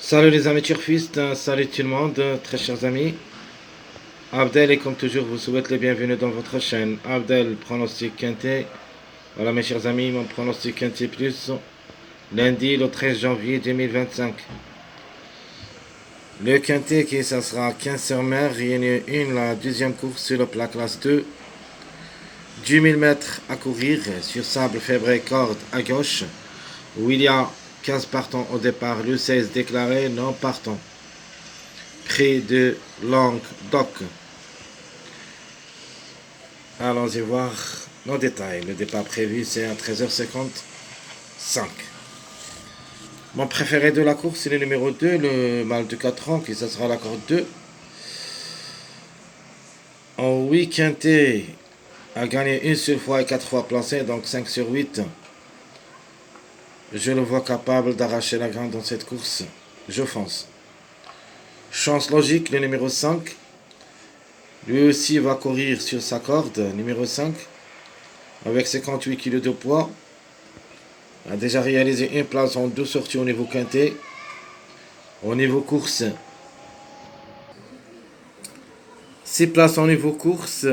Salut les amis turfistes, salut tout le monde, très chers amis. Abdel, et comme toujours, vous souhaite les bienvenus dans votre chaîne. Abdel, pronostic quintet. Voilà mes chers amis, mon pronostic quintet plus. Lundi, le 13 janvier 2025. Le quintet, ça sera 15 sur mer, réunion 1, la deuxième course sur le plat classe 2. 10 000 mètres à courir sur sable, février, corde à gauche, où il y a 15 partants au départ, le 16 déclaré non partant. Prix de Languedoc. Allons-y voir nos détails. Le départ prévu, c'est à 13h55. Mon préféré de la course, c'est le numéro 2, le mâle de 4 ans, qui ça sera la corde 2. En 8 quintet, a gagné une seule fois et 4 fois placé, donc 5 sur 8. Je le vois capable d'arracher la grande dans cette course. Je fonce. Chance logique, le numéro 5. Lui aussi va courir sur sa corde, numéro 5. Avec 58 kg de poids. A déjà réalisé une place en 2 sorties au niveau quintet. Au niveau course, 6 places au niveau course.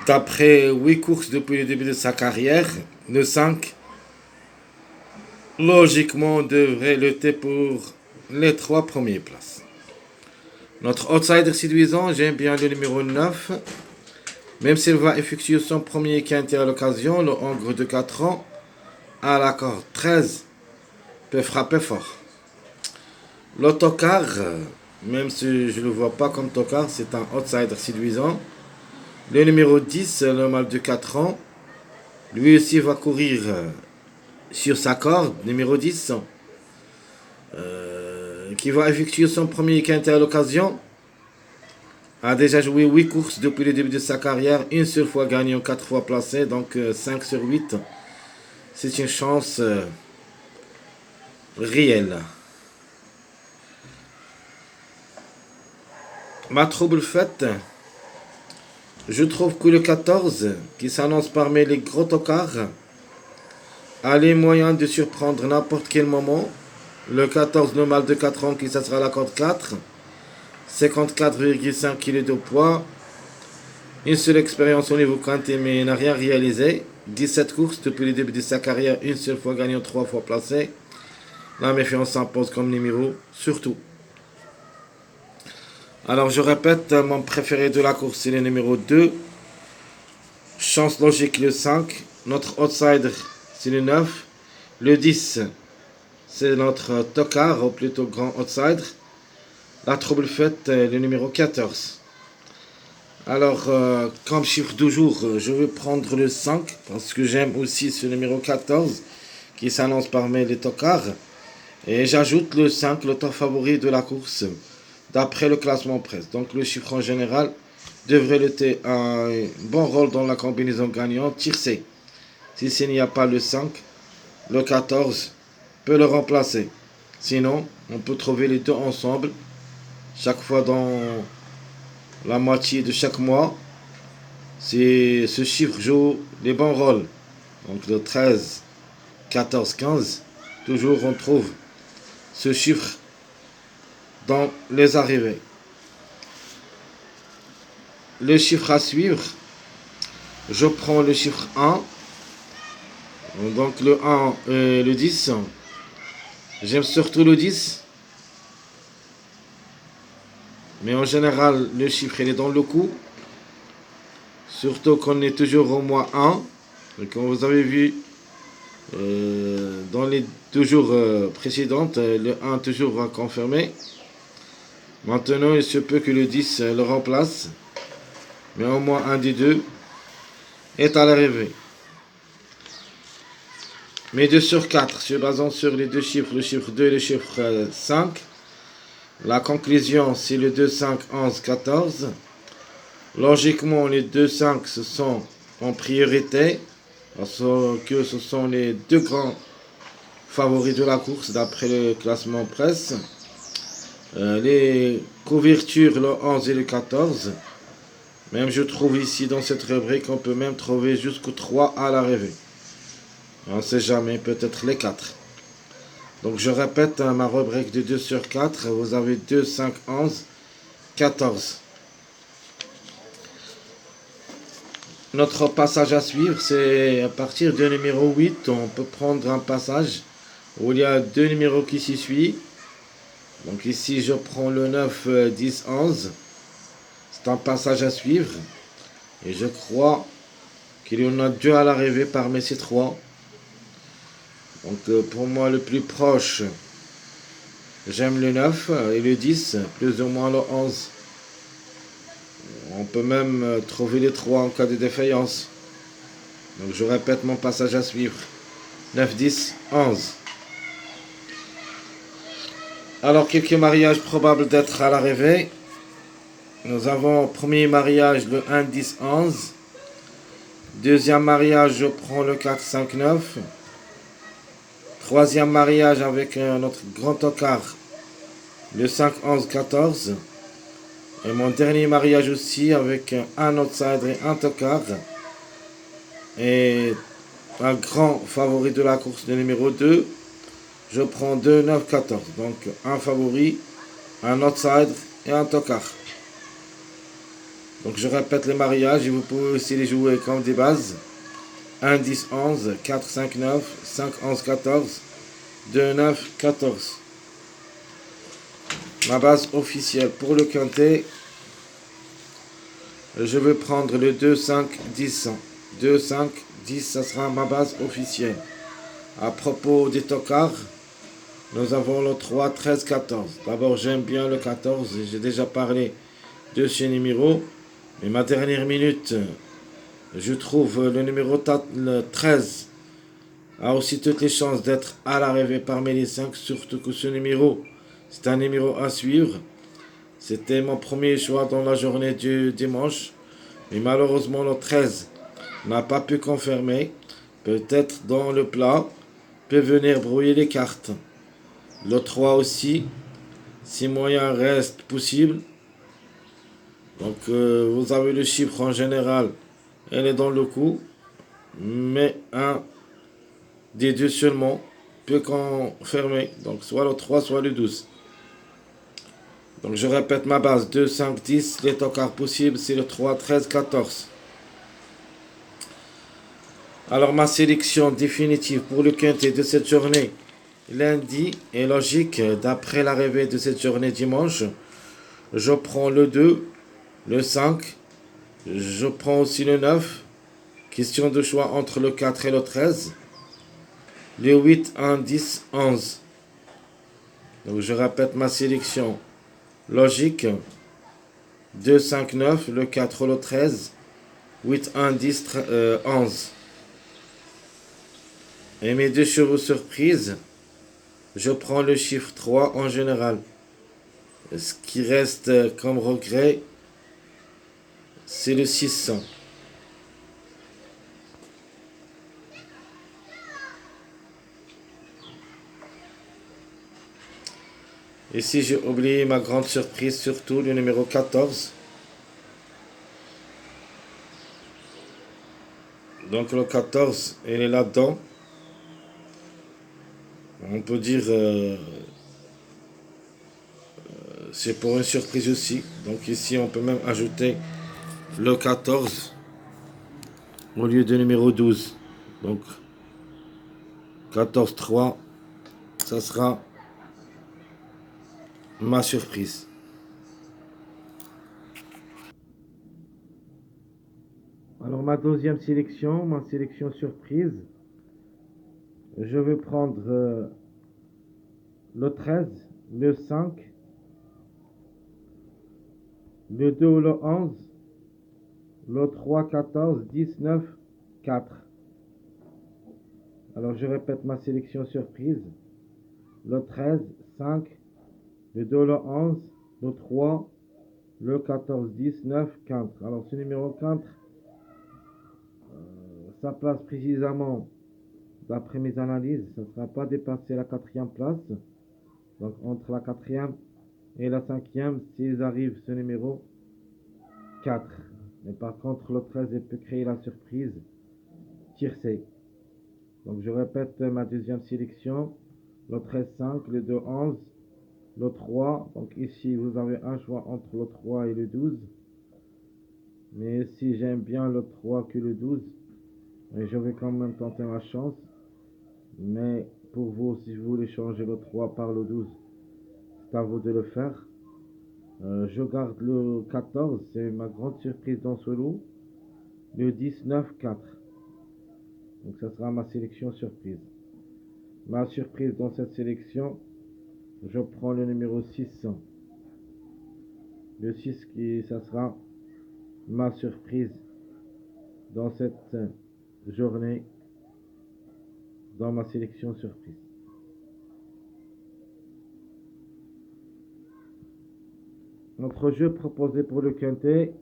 D'après 8 courses depuis le début de sa carrière, le 5, logiquement, devrait lutter pour les 3 premières places. Notre outsider séduisant, j'aime bien le numéro 9. Même s'il va effectuer son premier quintet à l'occasion, le Hongre de 4 ans, à la corde 13, peut frapper fort. L'autocar, même si je ne le vois pas comme tocard, c'est un outsider séduisant. Le numéro 10, le mâle de 4 ans, lui aussi va courir sur sa corde, numéro 10, qui va effectuer son premier quintet à l'occasion. A déjà joué 8 courses depuis le début de sa carrière, une seule fois gagnant, 4 fois placé, donc 5 sur 8. C'est une chance réelle. Ma trouble faite, je trouve que le 14, qui s'annonce parmi les gros tocards, a les moyens de surprendre n'importe quel moment. Le 14, le mâle de 4 ans, qui ça sera la corde 4, 54,5 kg de poids, une seule expérience au niveau quintet, mais n'a rien réalisé. 17 courses depuis le début de sa carrière, une seule fois gagnant, 3 fois placé. La méfiance s'impose comme numéro, surtout. Alors je répète, mon préféré de la course, c'est le numéro 2. Chance logique, le 5. Notre outsider, c'est le 9. Le 10, c'est notre tocard, ou plutôt grand outsider. La trouble faite, le numéro 14. Alors, comme chiffre du jour, je vais prendre le 5, parce que j'aime aussi ce numéro 14, qui s'annonce parmi les tocards. Et j'ajoute le 5, le top favori de la course, d'après le classement presse. Donc le chiffre en général devrait lutter un bon rôle dans la combinaison gagnante, tiercé. Si s'il n'y a pas le 5, le 14 peut le remplacer. Sinon, on peut trouver les deux ensemble, chaque fois dans la moitié de chaque mois. Si ce chiffre joue les bons rôles, donc le 13, 14, 15, toujours on trouve ce chiffre dans les arrivées. Le chiffre à suivre, je prends le chiffre 1, donc le 1 et le 10. J'aime surtout le 10, mais en général le chiffre il est dans le coup, surtout qu'on est toujours au mois 1. Et comme vous avez vu dans les 2 jours précédentes, le 1 toujours va confirmer. Maintenant il se peut que le 10 le remplace, mais au moins un des deux est à l'arrivée. Mais 2 sur 4, se basant sur les deux chiffres, le chiffre 2 et le chiffre 5. La conclusion, c'est le 2, 5, 11, 14. Logiquement, les 2, 5, ce sont en priorité, parce que ce sont les deux grands favoris de la course, d'après le classement presse. Les couvertures, le 11 et le 14. Même je trouve ici, dans cette rubrique, on peut même trouver jusqu'au 3 à l'arrivée. On ne sait jamais, peut-être les 4. Donc je répète ma rubrique de 2 sur 4. Vous avez 2, 5, 11, 14. Notre passage à suivre, c'est à partir du numéro 8. On peut prendre un passage où il y a deux numéros qui s'y suivent. Donc ici je prends le 9, 10, 11. C'est un passage à suivre. Et je crois qu'il y en a deux à l'arrivée parmi ces trois. Donc pour moi le plus proche, j'aime le 9 et le 10, plus ou moins le 11. On peut même trouver les trois en cas de défaillance. Donc je répète mon passage à suivre. 9, 10, 11. Alors quelques mariages probables d'être à l'arrivée. Nous avons premier mariage le 1, 10, 11. Deuxième mariage, je prends le 4, 5, 9. Troisième mariage avec notre grand tocard, le 5, 11, 14. Et mon dernier mariage aussi avec un outsider et un tocard. Et un grand favori de la course, le numéro 2. Je prends 2, 9, 14. Donc un favori, un outsider et un tocard. Donc je répète les mariages et vous pouvez aussi les jouer comme des bases. 1, 10, 11, 4, 5, 9, 5, 11, 14, 2, 9, 14. Ma base officielle pour le quintet, je vais prendre le 2, 5, 10. 2, 5, 10, ça sera ma base officielle. À propos des tocards, nous avons le 3, 13, 14. D'abord, j'aime bien le 14, j'ai déjà parlé de ce numéro. Mais ma dernière minute, je trouve le numéro 13 a aussi toutes les chances d'être à l'arrivée parmi les 5, surtout que ce numéro, c'est un numéro à suivre. C'était mon premier choix dans la journée du dimanche, mais malheureusement le 13 n'a pas pu confirmer. Peut-être dans le plat, peut venir brouiller les cartes. Le 3 aussi, si moyen reste possible. Donc vous avez le chiffre en général, elle est dans le coup, mais un des deux seulement peut confirmer. Donc soit le 3, soit le 12. Donc je répète ma base, 2, 5, 10, les tocards possibles, c'est le 3, 13, 14. Alors ma sélection définitive pour le quintet de cette journée, lundi, est logique, d'après l'arrivée de cette journée dimanche. Je prends le 2, le 5, je prends aussi le 9. Question de choix entre le 4 et le 13. Le 8, 1, 10, 11. Donc je répète ma sélection logique. 2, 5, 9, le 4, le 13. 8, 1, 10, 11. Et mes deux chevaux surprises, je prends le chiffre 3 en général. Ce qui reste comme regret, c'est le 600. Ici, j'ai oublié ma grande surprise, surtout le numéro 14. Donc le 14, il est là-dedans. On peut dire c'est pour une surprise aussi. Donc ici, on peut même ajouter le 14 au lieu de numéro 12. Donc 14, 3, ça sera ma surprise. Alors ma deuxième sélection, ma sélection surprise, je vais prendre le 13, le 5, le 2 ou le 11, le 3, 14, 19, 4. Alors je répète ma sélection surprise, le 13, 5, le 2, le 11, le 3, le 14, 19, 4. Alors ce numéro 4, sa place précisément, d'après mes analyses, ça ne sera pas dépasser la quatrième place. Donc entre la quatrième et la cinquième, s'ils arrivent ce numéro 4. Mais par contre, le 13, il peut créer la surprise. Tiercé. Donc je répète ma deuxième sélection. le 13-5, le 2-11, le 3. Donc ici, vous avez un choix entre le 3 et le 12. Mais si j'aime bien le 3 que le 12, et je vais quand même tenter ma chance. Mais pour vous, si vous voulez changer le 3 par le 12, c'est à vous de le faire. Je garde le 14, c'est ma grande surprise dans ce lot. Le 10-9-4. Donc ça sera ma sélection surprise. Ma surprise dans cette sélection, je prends le numéro 6. Le 6 ça sera ma surprise dans cette journée, dans ma sélection surprise. Notre jeu proposé pour le quintet,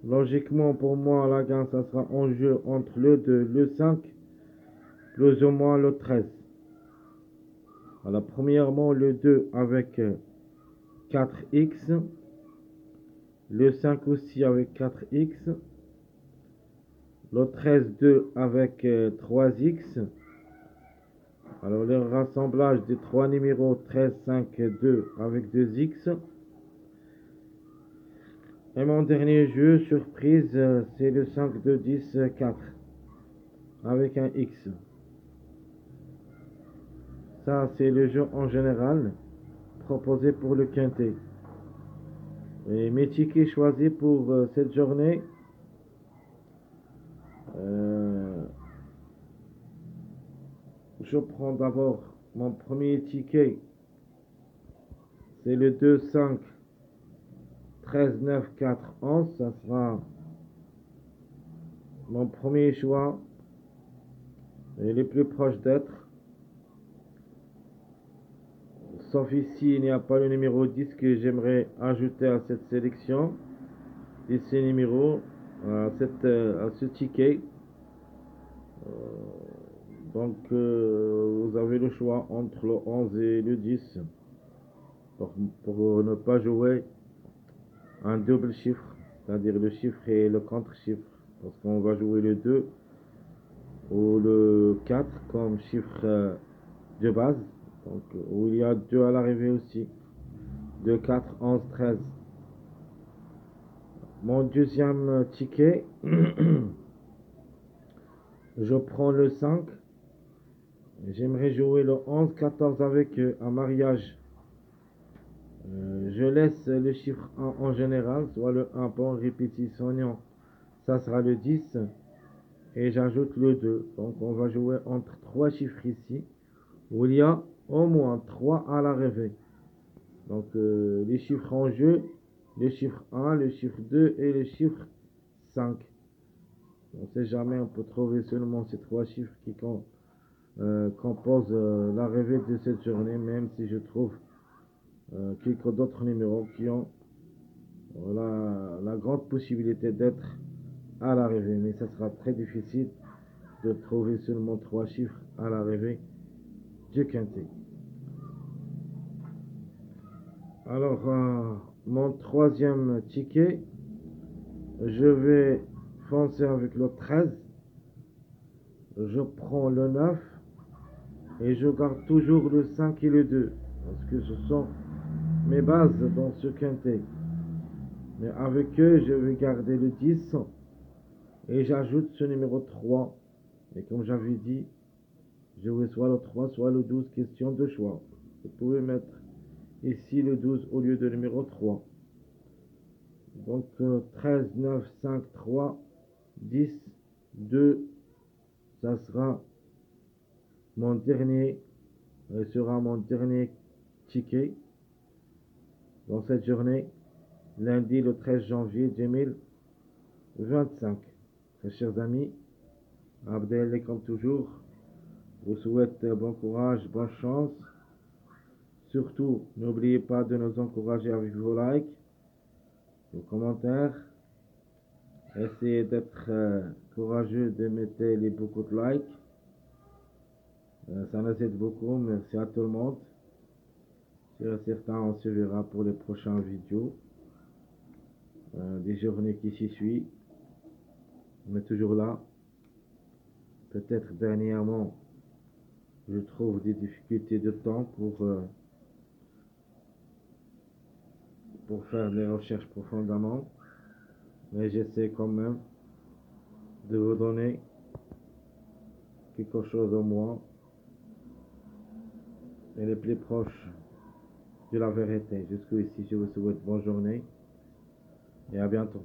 logiquement pour moi la gagne ça sera en jeu entre le 2, le 5, plus ou moins le 13. Alors premièrement le 2 avec 4x, le 5 aussi avec 4x, le 13-2 avec 3x. Alors le rassemblage des trois numéros 13, 5, 2 avec 2x. Et mon dernier jeu surprise, c'est le 5, 2, 10, 4 avec un x. Ça c'est le jeu en général proposé pour le quintet. Et mes tickets choisis pour cette journée, je prends d'abord mon premier ticket, c'est le 2, 5, 13, 9, 4, 11. Ça sera mon premier choix et le plus proche d'être. Sauf ici, il n'y a pas le numéro 10 que j'aimerais ajouter à cette sélection. Et ces numéros, à ce ticket. Donc, vous avez le choix entre le 11 et le 10 pour ne pas jouer un double chiffre, c'est-à-dire le chiffre et le contre-chiffre. Parce qu'on va jouer le 2 ou le 4 comme chiffre de base. Donc, où il y a 2 à l'arrivée aussi. 2, 4, 11, 13. Mon deuxième ticket, je prends le 5. J'aimerais jouer le 11, 14 avec un mariage. Je laisse le chiffre 1 en général, soit le 1 pour répétition, ça sera le 10. Et j'ajoute le 2. Donc on va jouer entre 3 chiffres ici, où il y a au moins 3 à l'arrivée. Donc les chiffres en jeu, le chiffre 1, le chiffre 2 et le chiffre 5. On ne sait jamais, on peut trouver seulement ces 3 chiffres qui composent l'arrivée de cette journée, même si je trouve quelques d'autres numéros qui ont la grande possibilité d'être à l'arrivée. Mais ça sera très difficile de trouver seulement 3 chiffres à l'arrivée du quintet. Alors, mon troisième ticket, je vais foncer avec le 13. Je prends le 9 et je garde toujours le 5 et le 2 parce que ce sont mes bases dans ce quintet. Mais avec eux, je vais garder le 10 et j'ajoute ce numéro 3. Et comme j'avais dit, je vais soit le 3, soit le 12, question de choix. Vous pouvez mettre ici le 12 au lieu de numéro 3. Donc 13, 9, 5, 3, 10, 2, ça sera mon dernier, sera mon dernier ticket dans cette journée, lundi le 13 janvier 2025. Très chers amis, Abdel, comme toujours, vous souhaite bon courage, bonne chance. Surtout, n'oubliez pas de nous encourager avec vos likes, vos commentaires. Essayez d'être courageux, de mettre les beaucoup de likes. Ça nous aide beaucoup. Merci à tout le monde. Sur certains, on se verra pour les prochaines vidéos. Des journées qui s'y suivent. On est toujours là. Peut-être dernièrement, Je trouve des difficultés de temps pour faire des recherches profondément, mais j'essaie quand même de vous donner quelque chose au moins et le plus proche de la vérité. Jusqu'ici, je vous souhaite bonne journée et à bientôt.